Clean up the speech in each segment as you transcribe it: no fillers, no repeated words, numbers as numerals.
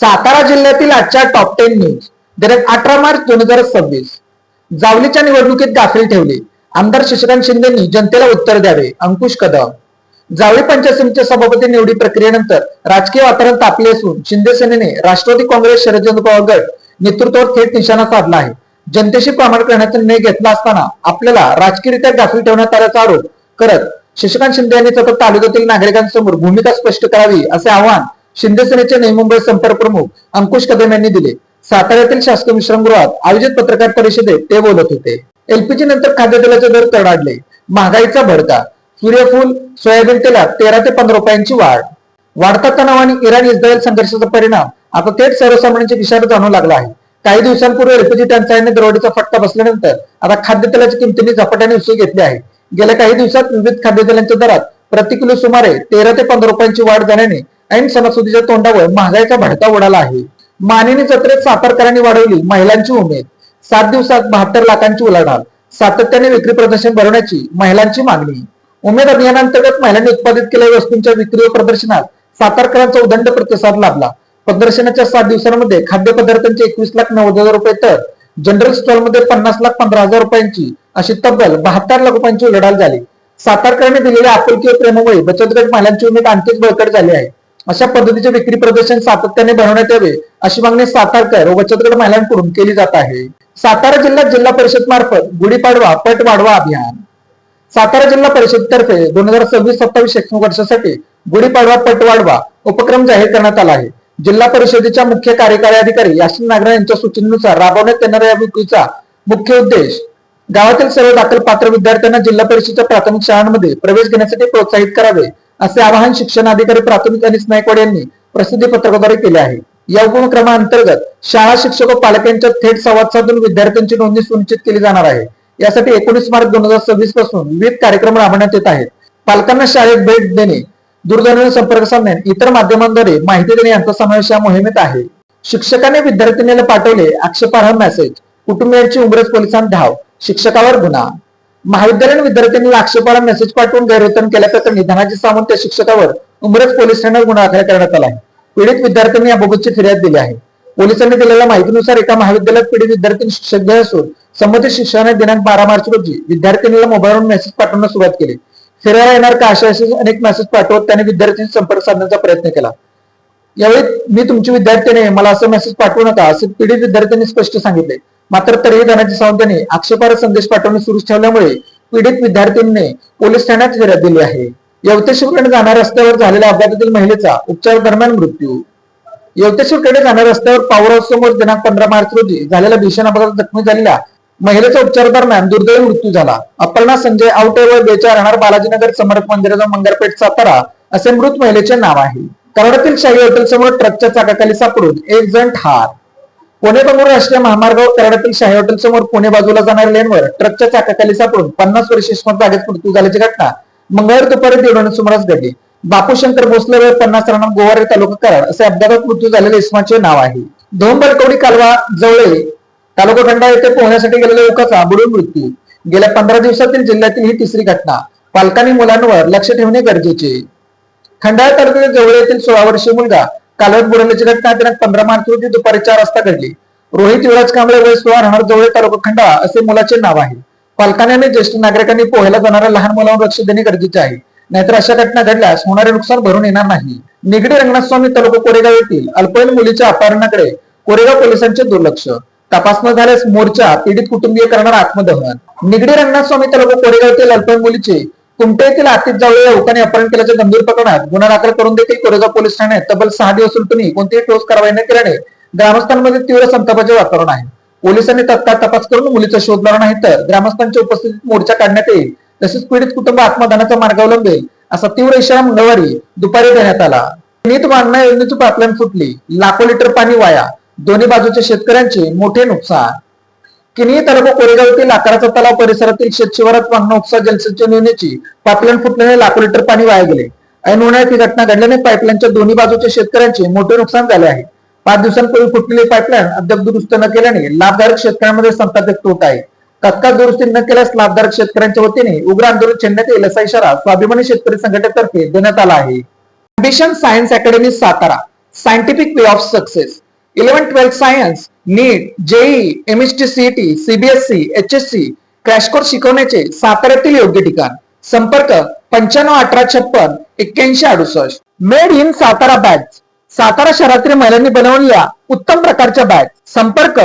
सातारा जिल्ह्यातील आजच्या top 10 news. दिनांक 18 मार्च 2026. जावलीच्या निवडणुकीत गाफील ठेवले, आमदार शशिकांत शिंदेंनी जनतेला उत्तर द्यावे. अंकुश कदम. जावळी पंचायत समितीच्या सभापती निवडी प्रक्रियेनंतर राजकीय वातावरण तापले असून शिंदे सेनेने राष्ट्रवादी काँग्रेस शरदचंद्र पवार गट नेतृत्वावर थेट निशाणा साधला आहे. जनतेशी प्रामाणिक राहण्याचा निर्णय घेतला असताना आपल्याला राजकीयरित्या गाफील ठेवण्यात आल्याचा आरोप करत शशिकांत शिंदे यांनी सतत तालुक्यातील नागरिकांसमोर भूमिका स्पष्ट करावी असे आवाहन शिंदे सेनेचे नवी मुंबई संपर्क प्रमुख अंकुश कदम यांनी दिले. साताऱ्यातील शासकीय विश्रामगृहात आयोजित पत्रकार परिषदेत ते बोलत होते. एलपीजी नंतर खाद्यतेलाचे दर कडाडले, महागाईचा भडका, सूर्यफूल सोयाबीन तेलात 13 ते 15 रुपयांची वाढ. वाढता तणाव आणि इराण इस्रायल संघर्षाचा परिणाम आता थेट सर्वसामान्यांच्या खिशाला जाणवू लागला आहे. काही दिवसांपूर्वी एलपीजी टंचाईने दरवाढीचा फटका बसल्यानंतर आता खाद्यतेलाच्या किमतीने झपाट्याने उसळी घेतली आहे. गेल्या काही दिवसात विविध खाद्यतेलांच्या दरात प्रति किलो सुमारे 13 ते 15 रुपयांची वाढ झाल्याने ऐन सणासुदीच्या तोंडावर महागाईचा भडका उडाला आहे. मानिनी जत्रेत सातारकरांनी वाढवली महिलांची उमेद. 7 दिवसात 72 लाखांची उलाढाल, सातत्याने विक्री प्रदर्शन भरवण्याची महिलांची मागणी. उमेद अभियानांतर्गत महिलांनी उत्पादित केलेल्या वस्तूंच्या विक्री व प्रदर्शनात सातारकरांचा उदंड प्रतिसाद लाभला. प्रदर्शनाच्या 7 दिवसांमध्ये खाद्यपदार्थांचे 21,90,000 रुपये तर जनरल स्टॉलमध्ये 50,15,000 रुपयांची अशी तब्बल 72 लाख रुपयांची उलाढाल झाली. सातारकरांनी दिलेल्या आपुलकी व प्रेमामुळे बचत गट महिलांची उमेद आणखीच बळकट झाली आहे. अशा पद्धतीचे विक्री प्रदर्शन सातत्याने भरवण्यात यावे अशी मागणी सातारकर व बचत गट महिलांकडून केली जात आहे. सातारा जिल्ह्यात जिल्हा परिषद मार्फत गुढीपाडवा पट वाढवा अभियान. सातारा जिल्हा परिषदेतर्फे 2026-27 शैक्षणिक वर्षासाठी गुढीपाडवा पट वाढवा उपक्रम जाहीर करण्यात आला आहे. जिल्हा परिषदेच्या मुख्य कार्यकारी अधिकारी याशिन नागरा यांच्या सूचनेनुसार राबवण्यात येणाऱ्या या विक्रीचा मुख्य उद्देश गावातील सर्व दाखल पात्र विद्यार्थ्यांना जिल्हा परिषदेच्या प्राथमिक शाळांमध्ये प्रवेश घेण्यासाठी प्रोत्साहित करावे असे आवाहन शिक्षण अधिकारी प्राथमिक अनिस नायकवाड यांनी प्रसिद्धी पत्रकाद्वारे केले आहे. या उपक्रमाअंतर्गत शाळा शिक्षक व पालक यांच्यात थेट संवाद साधून विद्यार्थ्यांची नोंदणी सुनिश्चित केली जाणार आहे. यासाठी 19 मार्च 2026 पासून विविध कार्यक्रम राबवण्यात येत आहेत. पालकांना शाळेत भेट देणे, दूरध्वनीवर संपर्क साधणे, इतर माध्यमांद्वारे माहिती देणे यांचा समावेश या मोहिमेत आहे. शिक्षकाने विद्यार्थिनीला पाठवले आक्षेपार्ह मेसेज, कुटुंबियांची उंबरज पोलिसांत धाव, शिक्षकावर गुन्हा. महाविद्यालयीन विद्यार्थ्यांनी आक्षेपार्ह मेसेज पाठवून गैरवर्तन केल्याप्रकरणी धनाजी सावंत या शिक्षकावर उंबरज पोलीस ठाण्यात गुन्हा दाखल करण्यात आला आहे. पीडित विद्यार्थ्यांनी याबाबतची फिर्याद दिली आहे. पोलिसांनी दिलेल्या माहितीनुसार एका महाविद्यालयात पीडित विद्यार्थी शिक्षक असून संबंधित शिक्षकाने दिनांक 12 मार्च रोजी विद्यार्थिनीला मोबाईलवरून मेसेज पाठवण्यास सुरुवात केली. फिरायला येणार का अशा अनेक मेसेज पाठवत त्याने विद्यार्थ्यांशी संपर्क साधण्याचा प्रयत्न केला. यावेळी मी तुमची विद्यार्थ्याने मला असं मेसेज पाठवू नका असे पीडित विद्यार्थ्यांनी स्पष्ट सांगितले. मात्र तरीही धनाजी सावंत यांनी आक्षेपार्ह संदेश पाठवणे सुरू ठेवल्यामुळे पीडित विद्यार्थ्यांनी पोलीस ठाण्यात फिर्याद दिली आहे. यवतेश्वरकडे जाणाऱ्या रस्त्यावर झालेल्या अपघातातील महिलेचा उपचार दरम्यान मृत्यू. यवतेश्वरकडे जाणाऱ्या रस्त्यावर पॉवर हाऊस समोर दिनांक 15 मार्च रोजी झालेल्या भीषण अपघातात जखमी झालेल्या महिलेचा उपचार दरम्यान दुर्दैवी मृत्यू झाला. अपर्णा संजय आवटे व बेचा राहणार बालाजीनगर समर्थ मंदिराचा मंगरपेठ सातारा असे मृत महिलेचे नाव आहे. कराडातील शाही हॉटेल समोर ट्रकच्या चाकाखाली सापडून एक जण ठार. पुणे बंगळूरू राष्ट्रीय महामार्गावर कराडातील शाही हॉटेल समोर पुणे बाजूला जाणाऱ्या लेनवर ट्रकच्या चाकाखाली सापडून 50 वर्षीय जागेत मृत्यू झाल्याची घटना मंगळवारी दुपारी 1:30 सुमारास घडली. बापू शंकर भोसले व 50 राहणार गोवारे तालुका कराड असे अपघातात मृत्यू झालेल्या इसमाचे नाव आहे. धोंबलकवडी कालवा जवळे तालुका खंडाळा येथे पोहण्यासाठी गेलेल्या युवकाचा बुडून मृत्यू. गेल्या 15 दिवसातील जिल्ह्यातील ही तिसरी घटना. पालकांनी मुलांवर लक्ष ठेवणे गरजेचे. खंडाळा तालुक्यातील जवळ येथील 16 वर्षीय मुलगा कालव्यात बुडाल्याची घटना दिनांक 15 मार्च रोजी दुपारी 4 वाजता घडली. रोहित युवराज कांबळे वय 16 राहणार जवळ तालुका खंडाळा असे मुलाचे नाव आहे. पालकांनी आणि ज्येष्ठ नागरिकांनी पोहायला जाणाऱ्या लहान मुलांवर लक्ष देणे गरजेचे आहे, नाहीतर अशा घटना घडल्यास होणारे नुकसान भरून येणार नाही. निगडी रंगनाथस्वामी तालुका कोरेगाव येथील अल्पवयीन मुलीच्या अपहरणाकडे कोरेगाव पोलिसांचे दुर्लक्ष. तपास न झाल्यास मोर्चा, पीडित कुटुंबीय करणार आत्मदहन. निगडी रंगनाथस्वामी तालुका कोरेगाव येथील अल्पवयीन मुलीचे कुमटे येथील आतिश जावळे या युवकाने अपहरण केल्याच्या गंभीर प्रकरणात गुन्हा दाखल करून देखील कोरेगाव पोलीस ठाण्यात तब्बल 6 दिवस उलटूनही कोणतीही ठोस कारवाई न केल्याने ग्रामस्थांमध्ये तीव्र संतापाचे वातावरण आहे. पोलिसांनी तत्काळ तपास करून मुलीचा शोध लावला नाही तर ग्रामस्थांच्या उपस्थितीत मोर्चा काढण्यात येईल, तसेच पीडित कुटुंब आत्मदानाचा मार्ग अवलंबेल असा तीव्र इशारा मंगळवारी दुपारी देण्यात आला. नीट वारणा योजनेची पाईपलाईन फुटली, लाखो लिटर पाणी वाया, दोन्ही बाजूच्या शेतकऱ्यांचे मोठे नुकसान. किनी तालुका कोरेगाव येथील आकाराचा तलाव परिसरातील शेतशिवारात वाहन उपसा जलसिंचन योजनेची पाईपलाईन फुटल्याने लाखो लिटर पाणी वाया गेले. ऐन उन्हाळ्यात ही घटना घडल्याने पाईपलाईनच्या दोन्ही बाजूच्या शेतकऱ्यांचे मोठे नुकसान झाले आहे. 5 दिवसांपूर्वी फुटलेली पाईपलाईन अद्याप दुरुस्त न केल्याने लाभधारक शेतकऱ्यांमध्ये संताप व्यक्त होत आहे. तत्काळ दुरुस्ती न केल्यास लाभधारक शेतकऱ्यांच्या वतीने उग्र आंदोलन छेडण्यात येईल असा इशारा स्वाभिमानी शेतकरी संघटनेतर्फे देण्यात आला आहे. Ambition science academy Satara. Scientific way of success. 11-12 science, NEET, JEE, MST, CET, CBSE, HSC crash course शिकवण्याचे साताऱ्यातील योग्य ठिकाण. संपर्क 95-1856-8168. Made in Satara bags. सातारा शहरातील महिलांनी बनवलेल्या उत्तम प्रकारच्या बॅग. संपर्क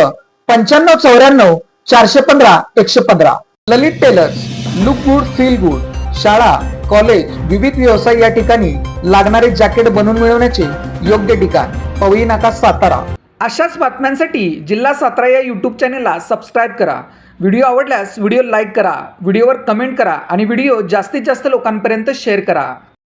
95-9415-115. Lalit tailors. Look good feel good. शाळा, कॉलेज, विविध व्यवसाय या ठिकाणी लागणारे जॅकेट बनवून मिळवण्याचे योग्य ठिकाण. पवई नाका, सातारा. अशाच बातम्यांसाठी जिल्हा सातारा या यूट्यूब चॅनेलला सबस्क्राईब करा. व्हिडिओ आवडल्यास व्हिडिओ लाईक करा, व्हिडिओवर कमेंट करा आणि व्हिडिओ जास्तीत जास्त लोकांपर्यंत शेअर करा.